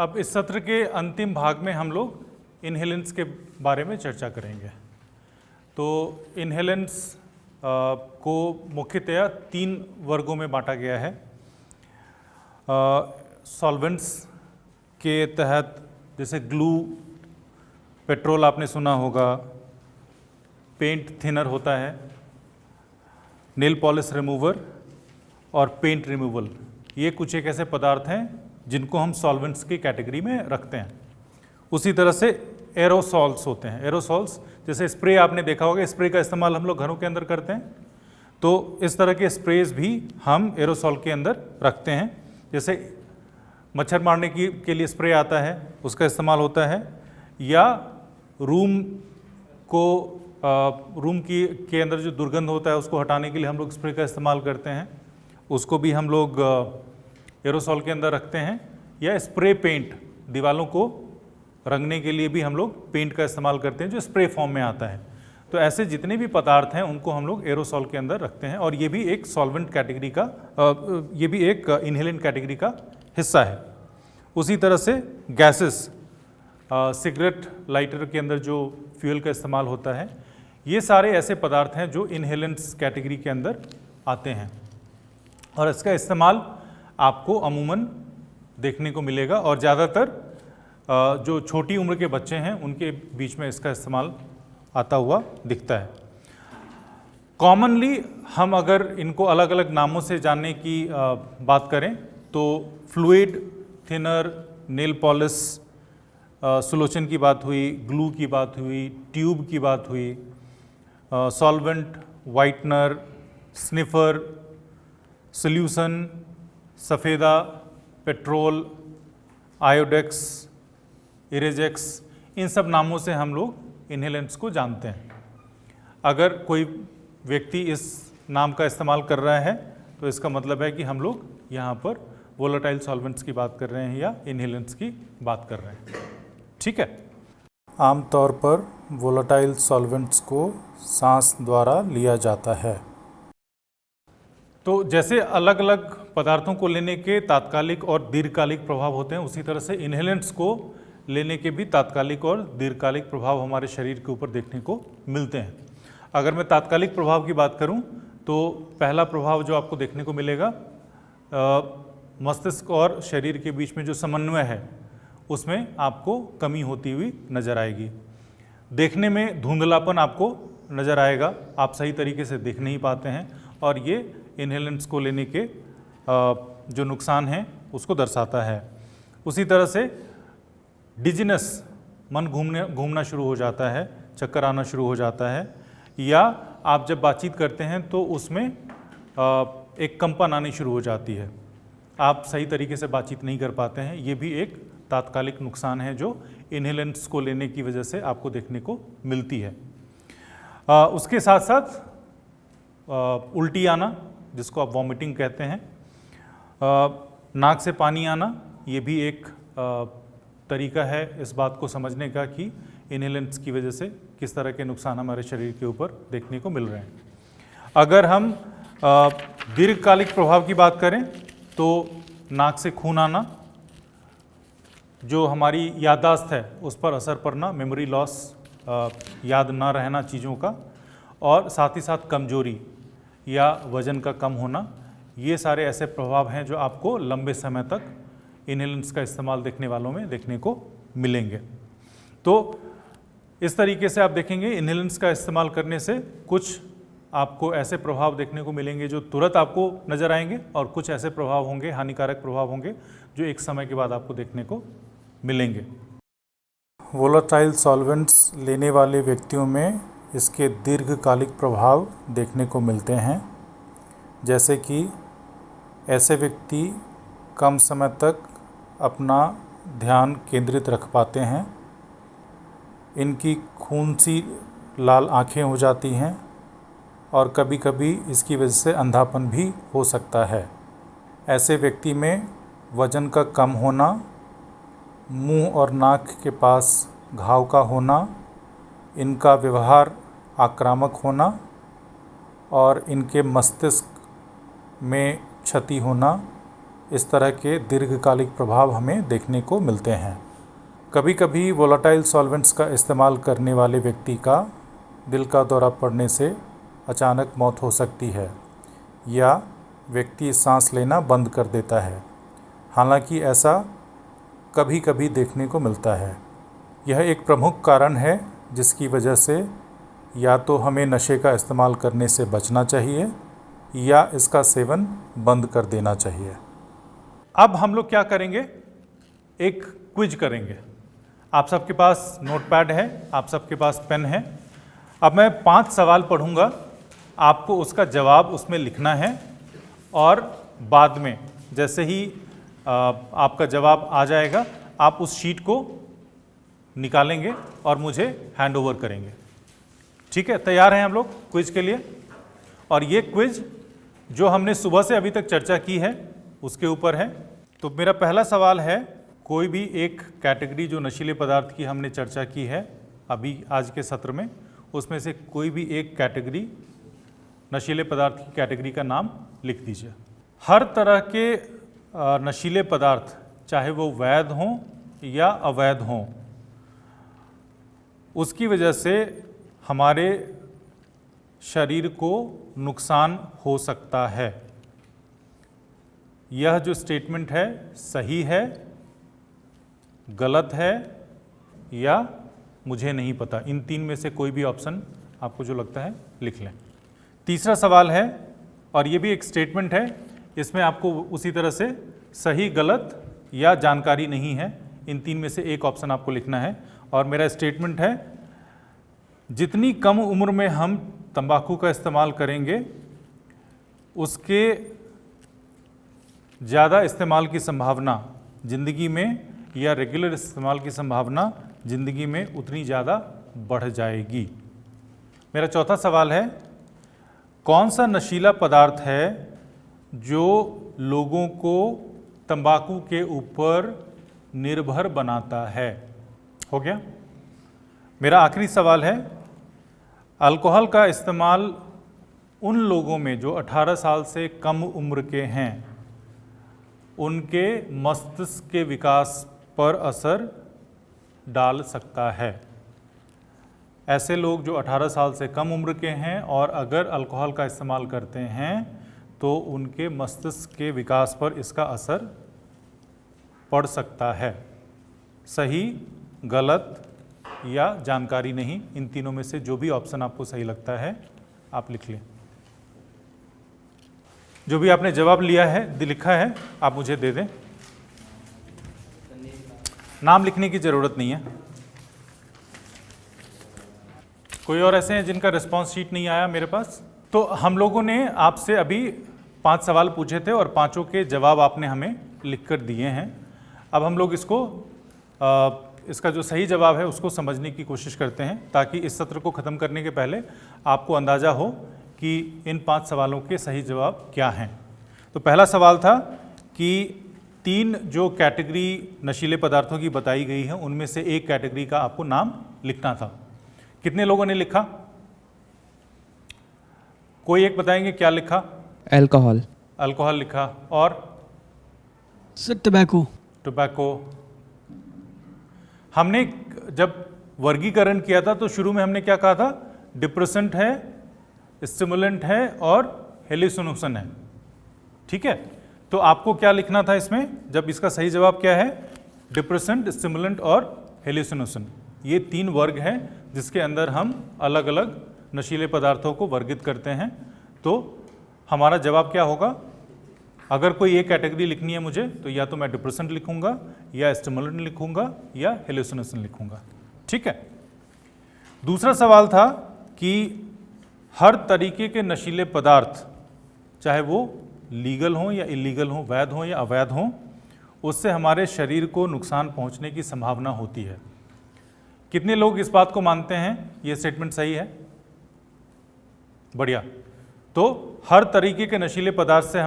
अब इस सत्र के अंतिम भाग में हम लोग इनहेलेंट्स के बारे में चर्चा करेंगे। तो इनहेलेंट्स को मुख्यतया 3 वर्गों में बांटा गया है। सॉल्वेंट्स के तहत जैसे ग्लू, पेट्रोल आपने सुना होगा, पेंट थिनर होता है, नेल पॉलिश रिमूवर और पेंट रिमूवल, ये कुछ एक ऐसे पदार्थ हैं जिनको हम सॉल्वेंट्स की कैटेगरी में रखते हैं। उसी तरह से एरोसॉल्स होते हैं। एरोसॉल्स जैसे स्प्रे आपने देखा होगा, स्प्रे का इस्तेमाल हम लोग घरों के अंदर करते हैं, तो इस तरह के स्प्रेज भी हम एरोसॉल के अंदर रखते हैं। जैसे मच्छर मारने के लिए स्प्रे आता है, उसका इस्तेमाल होता है, या रूम के अंदर जो दुर्गंध होता है उसको हटाने के लिए हम लोग स्प्रे का इस्तेमाल करते हैं, उसको भी हम लोग एरोसॉल के अंदर रखते हैं। या स्प्रे पेंट, दीवालों को रंगने के लिए भी हम लोग पेंट का इस्तेमाल करते हैं जो स्प्रे फॉर्म में आता है। तो ऐसे जितने भी पदार्थ हैं उनको हम लोग एरोसॉल के अंदर रखते हैं, और ये भी एक सॉल्वेंट कैटेगरी का, ये भी एक इनहेलेंट कैटेगरी का हिस्सा है। उसी तरह से गैसेस, सिगरेट लाइटर के अंदर जो फ्यूल का इस्तेमाल होता है, ये सारे ऐसे पदार्थ हैं जो इनहेलेंट्स कैटेगरी के अंदर आते हैं, और इसका इस्तेमाल आपको अमूमन देखने को मिलेगा। और ज़्यादातर जो छोटी उम्र के बच्चे हैं उनके बीच में इसका इस्तेमाल आता हुआ दिखता है। कॉमनली हम अगर इनको अलग अलग नामों से जानने की बात करें तो फ्लूइड, थिनर, नेल पॉलिश, सुलोचन की बात हुई, ग्लू की बात हुई, ट्यूब की बात हुई, solvent, whitener, sniffer, solution, सफ़ेदा, petrol, Iodex, इरेजेक्स, इन सब नामों से हम लोग इनहेलेंट्स को जानते हैं। अगर कोई व्यक्ति इस नाम का इस्तेमाल कर रहा है तो इसका मतलब है कि हम लोग यहाँ पर वोलेटाइल सॉल्वेंट्स की बात कर रहे हैं या इनहेलेंट्स की बात कर रहे हैं। ठीक है। आमतौर पर वोलेटाइल सॉल्वेंट्स को सांस द्वारा लिया जाता है। तो जैसे अलग अलग पदार्थों को लेने के तात्कालिक और दीर्घकालिक प्रभाव होते हैं, उसी तरह से इनहेलेंट्स को लेने के भी तात्कालिक और दीर्घकालिक प्रभाव हमारे शरीर के ऊपर देखने को मिलते हैं। अगर मैं तात्कालिक प्रभाव की बात करूं तो पहला प्रभाव जो आपको देखने को मिलेगा, मस्तिष्क और शरीर के बीच में जो समन्वय है उसमें आपको कमी होती हुई नज़र आएगी। देखने में धुंधलापन आपको नज़र आएगा, आप सही तरीके से देख नहीं पाते हैं, और ये इनहेलेंट्स को लेने के जो नुकसान हैं उसको दर्शाता है। उसी तरह से डिजीनेस, मन घूमना शुरू हो जाता है, चक्कर आना शुरू हो जाता है, या आप जब बातचीत करते हैं तो उसमें एक कंपन आनी शुरू हो जाती है, आप सही तरीके से बातचीत नहीं कर पाते हैं। ये भी एक तात्कालिक नुकसान है जो इनहेलेंट्स को लेने की वजह से आपको देखने को मिलती है। उसके साथ साथ उल्टी आना, जिसको आप वॉमिटिंग कहते हैं, नाक से पानी आना, ये भी एक तरीका है इस बात को समझने का कि इनहेलेंट्स की वजह से किस तरह के नुकसान हमारे शरीर के ऊपर देखने को मिल रहे हैं। अगर हम दीर्घकालिक प्रभाव की बात करें तो नाक से खून आना, जो हमारी याददाश्त है उस पर असर पड़ना, मेमोरी लॉस, याद ना रहना चीज़ों का, और साथ ही साथ कमजोरी या वज़न का कम होना, ये सारे ऐसे प्रभाव हैं जो आपको लंबे समय तक इनहेलेंट्स का इस्तेमाल देखने वालों में देखने को मिलेंगे। तो इस तरीके से आप देखेंगे इनहेलेंट्स का इस्तेमाल करने से कुछ आपको ऐसे प्रभाव देखने को मिलेंगे जो तुरंत आपको नज़र आएंगे, और कुछ ऐसे प्रभाव होंगे, हानिकारक प्रभाव होंगे, जो एक समय के बाद आपको देखने को मिलेंगे। वोलेटाइल सॉल्वेंट्स लेने वाले व्यक्तियों में इसके दीर्घकालिक प्रभाव देखने को मिलते हैं, जैसे कि ऐसे व्यक्ति कम समय तक अपना ध्यान केंद्रित रख पाते हैं, इनकी खून सी लाल आँखें हो जाती हैं, और कभी कभी इसकी वजह से अंधापन भी हो सकता है। ऐसे व्यक्ति में वज़न का कम होना, मुंह और नाक के पास घाव का होना, इनका व्यवहार आक्रामक होना, और इनके मस्तिष्क में क्षति होना, इस तरह के दीर्घकालिक प्रभाव हमें देखने को मिलते हैं। कभी कभी वोलेटाइल सॉल्वेंट्स का इस्तेमाल करने वाले व्यक्ति का दिल का दौरा पड़ने से अचानक मौत हो सकती है या व्यक्ति सांस लेना बंद कर देता है। हालांकि ऐसा कभी कभी देखने को मिलता है। यह एक प्रमुख कारण है जिसकी वजह से या तो हमें नशे का इस्तेमाल करने से बचना चाहिए या इसका सेवन बंद कर देना चाहिए। अब हम लोग क्या करेंगे, एक क्विज करेंगे। आप सबके पास नोटपैड है, आप सबके पास पेन है। अब मैं 5 सवाल पढ़ूंगा, आपको उसका जवाब उसमें लिखना है और बाद में जैसे ही आपका जवाब आ जाएगा आप उस शीट को निकालेंगे और मुझे हैंड ओवर करेंगे। ठीक है, तैयार हैं हम लोग क्विज के लिए? और ये क्विज जो हमने सुबह से अभी तक चर्चा की है उसके ऊपर है। तो मेरा पहला सवाल है, कोई भी एक कैटेगरी जो नशीले पदार्थ की हमने चर्चा की है अभी आज के सत्र में, उसमें से कोई भी एक कैटेगरी नशीले पदार्थ की कैटेगरी का नाम लिख दीजिए। हर तरह के नशीले पदार्थ चाहे वो वैध हों या अवैध हों, उसकी वजह से हमारे शरीर को नुकसान हो सकता है। यह जो स्टेटमेंट है सही है, गलत है या मुझे नहीं पता। इन 3 में से कोई भी ऑप्शन आपको जो लगता है लिख लें। तीसरा सवाल है, और ये भी एक स्टेटमेंट है, इसमें आपको उसी तरह से सही गलत या जानकारी नहीं है, इन 3 में से एक ऑप्शन आपको लिखना है। और मेरा स्टेटमेंट है, जितनी कम उम्र में हम तंबाकू का इस्तेमाल करेंगे उसके ज़्यादा इस्तेमाल की संभावना ज़िंदगी में या रेगुलर इस्तेमाल की संभावना ज़िंदगी में उतनी ज़्यादा बढ़ जाएगी। मेरा चौथा सवाल है, कौन सा नशीला पदार्थ है जो लोगों को तंबाकू के ऊपर निर्भर बनाता है? हो गया। मेरा आखिरी सवाल है, अल्कोहल का इस्तेमाल उन लोगों में जो 18 साल से कम उम्र के हैं, उनके मस्तिष्क के विकास पर असर डाल सकता है। ऐसे लोग जो 18 साल से कम उम्र के हैं और अगर अल्कोहल का इस्तेमाल करते हैं तो उनके मस्तिष्क के विकास पर इसका असर पड़ सकता है। सही, गलत या जानकारी नहीं, इन तीनों में से जो भी ऑप्शन आपको सही लगता है आप लिख लें। जो भी आपने जवाब लिया है, लिखा है, आप मुझे दे दें। नाम लिखने की ज़रूरत नहीं है। कोई और ऐसे हैं जिनका रिस्पॉन्स शीट नहीं आया मेरे पास? तो हम लोगों ने आपसे अभी 5 सवाल पूछे थे और 5 के जवाब आपने हमें लिख कर दिए हैं। अब हम लोग इसका जो सही जवाब है उसको समझने की कोशिश करते हैं, ताकि इस सत्र को ख़त्म करने के पहले आपको अंदाज़ा हो कि इन 5 सवालों के सही जवाब क्या हैं। तो पहला सवाल था कि 3 जो कैटेगरी नशीले पदार्थों की बताई गई है उनमें से एक कैटेगरी का आपको नाम लिखना था। कितने लोगों ने लिखा? कोई एक बताएंगे क्या लिखा? अल्कोहल। अल्कोहल लिखा। और सर टबैको। टोबैको। हमने जब वर्गीकरण किया था तो शुरू में हमने क्या कहा था? डिप्रेसेंट है, स्टिमुलेंट है और हेलुसिनेशन है। ठीक है, तो आपको क्या लिखना था इसमें? जब इसका सही जवाब क्या है? डिप्रेसेंट, स्टिमुलेंट और हेलुसिनेशन। ये 3 वर्ग हैं जिसके अंदर हम अलग अलग नशीले पदार्थों को वर्गित करते हैं। तो हमारा जवाब क्या होगा? अगर कोई एक कैटेगरी लिखनी है मुझे तो या तो मैं डिप्रेसेंट लिखूंगा या स्टिमुलेंट लिखूंगा या हेलुसिनेशन लिखूंगा। ठीक है। दूसरा सवाल था कि हर तरीके के नशीले पदार्थ, चाहे वो लीगल हों या इलीगल हों, वैध हों या अवैध हों, उससे हमारे शरीर को नुकसान पहुंचने की संभावना होती है। कितने लोग इस बात को मानते हैं ये स्टेटमेंट सही है? बढ़िया। तो हर तरीके के नशीले पदार्थ से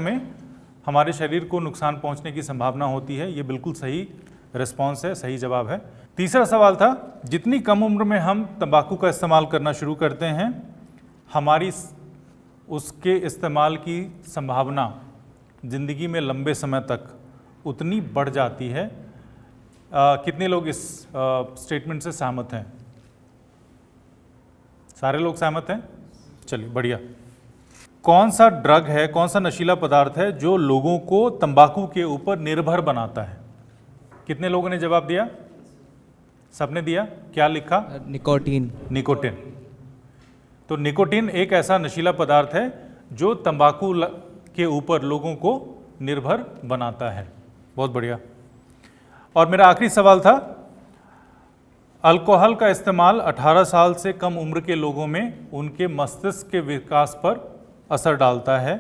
हमारे शरीर को नुकसान पहुंचने की संभावना होती है। ये बिल्कुल सही रिस्पॉन्स है, सही जवाब है। तीसरा सवाल था, जितनी कम उम्र में हम तंबाकू का इस्तेमाल करना शुरू करते हैं, हमारी उसके इस्तेमाल की संभावना ज़िंदगी में लंबे समय तक उतनी बढ़ जाती है। कितने लोग इस स्टेटमेंट से सहमत हैं? सारे लोग सहमत हैं? चलिए बढ़िया। कौन सा ड्रग है, कौन सा नशीला पदार्थ है जो लोगों को तंबाकू के ऊपर निर्भर बनाता है? कितने लोगों ने जवाब दिया? सबने दिया। क्या लिखा? निकोटीन। निकोटिन। तो निकोटिन एक ऐसा नशीला पदार्थ है जो तंबाकू के ऊपर लोगों को निर्भर बनाता है। बहुत बढ़िया। और मेरा आखिरी सवाल था, अल्कोहल का इस्तेमाल 18 साल से कम उम्र के लोगों में उनके मस्तिष्क के विकास पर असर डालता है।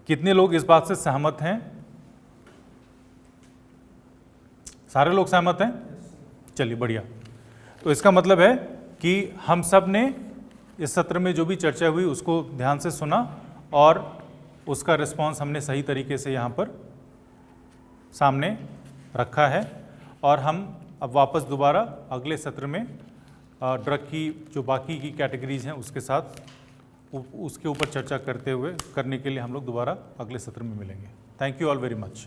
कितने लोग इस बात से सहमत हैं? सारे लोग सहमत हैं? चलिए बढ़िया। तो इसका मतलब है कि हम सब ने इस सत्र में जो भी चर्चा हुई उसको ध्यान से सुना और उसका रिस्पॉन्स हमने सही तरीके से यहाँ पर सामने रखा है। और हम अब वापस दोबारा अगले सत्र में ड्रग की जो बाकी की कैटेगरीज हैं उसके साथ उसके ऊपर चर्चा करने के लिए हम लोग दोबारा अगले सत्र में मिलेंगे। Thank you all very much.